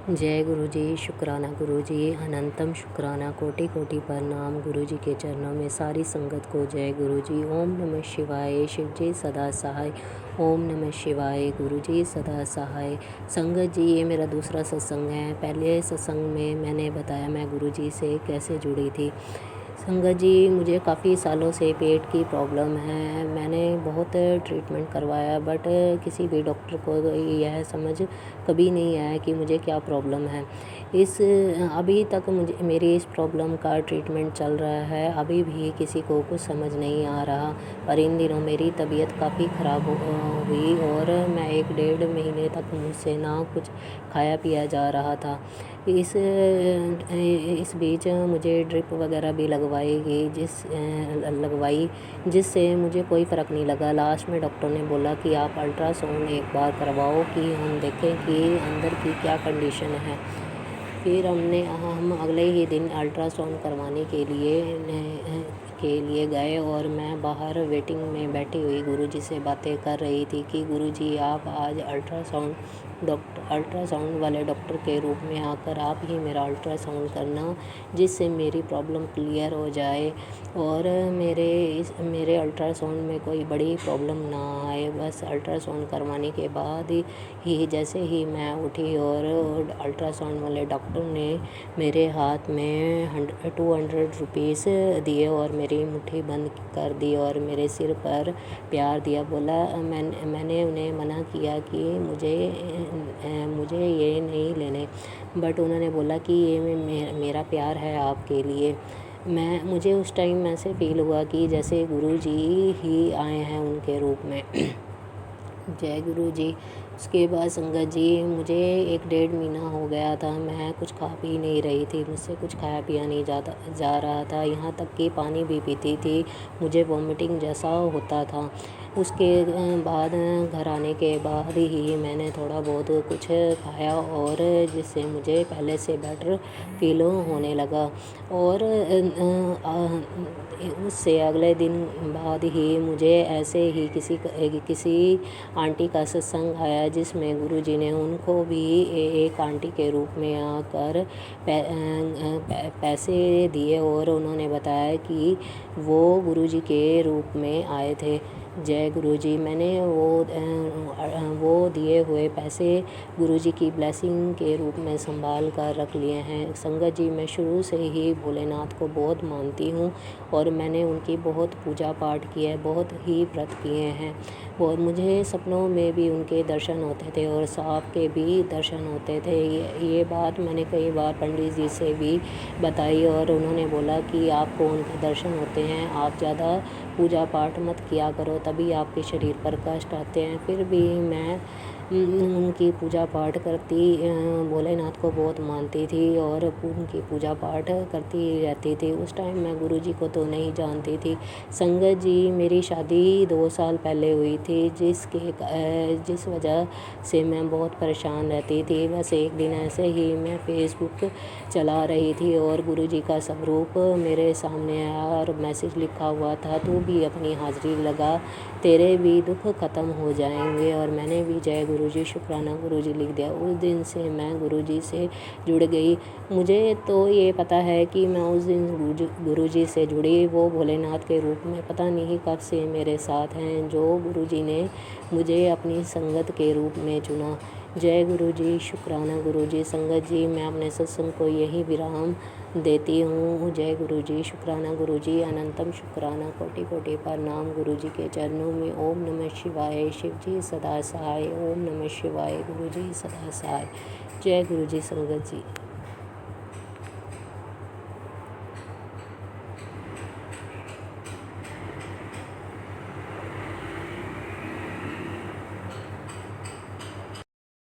जय गुरु जी, शुक्राना गुरु जी, अनंतम शुक्राना, कोटि कोटि प्रणाम गुरु जी के चरणों में सारी संगत को जय गुरु जी। ओम नमः शिवाय, शिव जी सदा सहाय। ओम नमः शिवाय, गुरु जी सदा सहाय। संगत जी, ये मेरा दूसरा सत्संग है। पहले सत्संग में मैंने बताया मैं गुरु जी से कैसे जुड़ी थी। संगत जी, मुझे काफ़ी सालों से पेट की प्रॉब्लम है। मैंने बहुत ट्रीटमेंट करवाया, बट किसी भी डॉक्टर को यह समझ कभी नहीं आया कि मुझे क्या प्रॉब्लम है। अभी तक मुझे मेरी इस प्रॉब्लम का ट्रीटमेंट चल रहा है। अभी भी किसी को कुछ समझ नहीं आ रहा। पर इन दिनों मेरी तबीयत काफ़ी ख़राब हुई और मैं 1 डेढ़ महीने तक मुझसे ना कुछ खाया पिया जा रहा था। इस बीच मुझे ड्रिप वगैरह भी लगवाई, जिससे मुझे कोई फ़र्क नहीं लगा। लास्ट में डॉक्टर ने बोला कि आप अल्ट्रासाउंड एक बार करवाओ कि हम देखें कि अंदर की क्या कंडीशन है। फिर हम अगले ही दिन अल्ट्रासाउंड करवाने के लिए गए और मैं बाहर वेटिंग में बैठी हुई गुरुजी से बातें कर रही थी कि गुरुजी, आप आज अल्ट्रासाउंड वाले डॉक्टर के रूप में आकर आप ही मेरा अल्ट्रासाउंड करना, जिससे मेरी प्रॉब्लम क्लियर हो जाए और मेरे अल्ट्रासाउंड में कोई बड़ी प्रॉब्लम ना आए। बस अल्ट्रासाउंड करवाने के बाद ही जैसे ही मैं उठी और अल्ट्रासाउंड वाले डॉक्टर ने मेरे हाथ में 200 रुपीज़ दिए और मेरी मुट्ठी बंद कर दी और मेरे सिर पर प्यार दिया। बोला, मैंने उन्हें मना किया कि मुझे ये नहीं लेने, बट उन्होंने बोला कि ये मेरा प्यार है आपके लिए। मुझे उस टाइम ऐसे फ़ील हुआ कि जैसे गुरु जी ही आए हैं उनके रूप में। जय गुरु जी। उसके बाद संगत जी, मुझे 1 डेढ़ महीना हो गया था, मैं कुछ खा पी नहीं रही थी, मुझसे कुछ खाया पिया नहीं जा रहा था। यहाँ तक कि पानी भी पीती थी, मुझे वॉमिटिंग जैसा होता था। उसके बाद घर आने के बाद ही मैंने थोड़ा बहुत कुछ खाया और जिससे मुझे पहले से बेटर फील होने लगा। और उससे अगले दिन बाद ही मुझे ऐसे ही किसी आंटी का सत्संग आया, जिसमें गुरुजी ने उनको भी एक आंटी के रूप में आकर पैसे दिए और उन्होंने बताया कि वो गुरुजी के रूप में आए थे। जय गुरुजी। मैंने वो दिए हुए पैसे गुरुजी की ब्लेसिंग के रूप में संभाल कर रख लिए हैं। संगत जी, मैं शुरू से ही भोलेनाथ को बहुत मानती हूँ और मैंने उनकी बहुत पूजा पाठ की है, बहुत ही व्रत किए हैं और मुझे सपनों में भी उनके दर्शन होते थे और सांप के भी दर्शन होते थे। ये बात मैंने कई बार पंडित जी से भी बताई और उन्होंने बोला कि आपको उनके दर्शन होते हैं, आप ज़्यादा पूजा पाठ मत किया करो, तभी आपके शरीर पर कष्ट आते हैं। फिर भी मैं उनकी पूजा पाठ करती, भोलेनाथ को बहुत मानती थी और उनकी पूजा पाठ करती रहती थी। उस टाइम मैं गुरुजी को तो नहीं जानती थी। संगत जी, मेरी शादी 2 साल पहले हुई थी, जिस वजह से मैं बहुत परेशान रहती थी। बस एक दिन ऐसे ही मैं फेसबुक चला रही थी और गुरुजी का स्वरूप मेरे सामने आया और मैसेज लिखा हुआ था, तू भी अपनी हाज़िरी लगा, तेरे भी दुख ख़त्म हो जाएंगे। और मैंने भी जय गुरुजी, शुक्राना गुरुजी लिख दिया। उस दिन से मैं गुरुजी से जुड़ गई। मुझे तो ये पता है कि मैं उस दिन गुरुजी से जुड़ी, वो भोलेनाथ के रूप में पता नहीं कब से मेरे साथ हैं, जो गुरुजी ने मुझे अपनी संगत के रूप में चुना। जय गुरुजी, शुक्राना गुरुजी। संगत जी, मैं अपने सत्संग को यही विराम देती हूँ। जय गुरुजी, शुक्राना गुरुजी, अनंतम शुक्राना, कोटि कोटि प्रणाम गुरुजी के चरणों में। ओम नमः शिवाय, शिव जी सदा सहाय। ओम नमः शिवाय, गुरुजी सदा सहाय। जय गुरुजी संगत जी।